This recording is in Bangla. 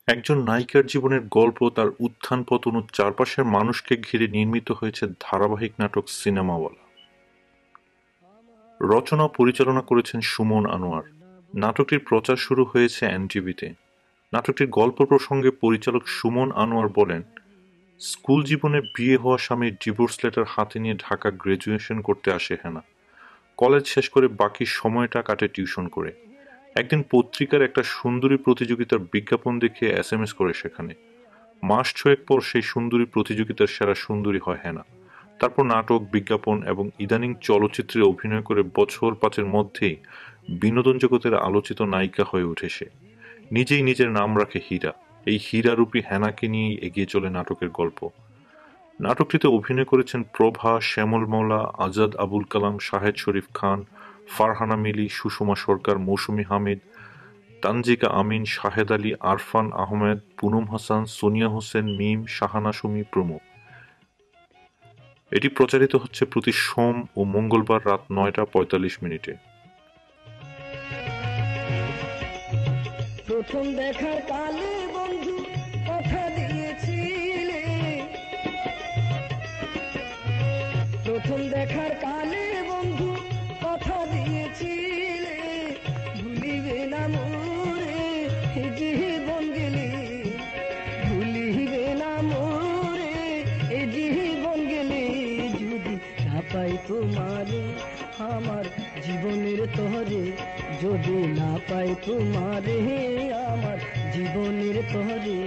একজন নায়িকার জীবনের গল্প তার উত্থান পতন ও চারপাশের মানুষকে ঘিরে নির্মিত হয়েছে ধারাবাহিক নাটক সিনেমাওয়ালা। রচনা ও পরিচালনা করেছেন সুমন আনোয়ার। নাটকটির প্রচার শুরু হয়েছে এনটিভিতে। নাটকটির গল্প প্রসঙ্গে পরিচালক সুমন আনোয়ার বলেন, স্কুল জীবনে বিয়ে হওয়া স্বামীর ডিভোর্স লেটার হাতে নিয়ে ঢাকা গ্রাজুয়েশন করতে আসে হেনা। কলেজ শেষ করে বাকি সময়টা কাটে টিউশন করে। একদিন পত্রিকার একটা সুন্দরী প্রতিযোগিতার বিজ্ঞাপন দেখে এসএমএস করে সেখানে। মাস ছয়েক পর সেই সুন্দরী প্রতিযোগিতার সেরা সুন্দরী হয় হেনা। তারপর নাটক, বিজ্ঞাপন এবং ইদানিং চলচ্চিত্রে অভিনয় করে বছর পাঁচের মধ্যেই বিনোদন জগতের আলোচিত নায়িকা হয়ে ওঠে সে। নিজেই নিজের নাম রাখে হীরা। এই হীরারূপী হেনাকে নিয়েই এগিয়ে চলে নাটকের গল্প। নাটকটিতে অভিনয় করেছেন প্রভা, শ্যামল মওলা, আজাদ আবুল কালাম, শাহেদ শরীফ খান, ফারহানা মিলি, সুষমা সরকার, মৌসুমী হামিদ, তানজিকা আমিন, শাহেদ আলী, আরফান আহমেদ, পুনম হাসান, সোনিয়া হোসেন, মিম, শাহানা সুমি প্রমুখ। এটি প্রচারিত হচ্ছে প্রতি সোম ও মঙ্গলবার রাত ৯টা ৪৫ মিনিটে। প্রথম দেখার কালে বন্ধু কথা দিয়েছিলে, প্রথম দেখার কালে বন্ধু কথা দিয়েছিলে, ভুলিবে না মোরে এই জীবন গেলে, ভুলিবে না মোরে এই জীবন গেলে, যদি না পাই তোমারে আমার জীবনের তরে, যদি না পাই তোমারে আমার জীবনের তরে।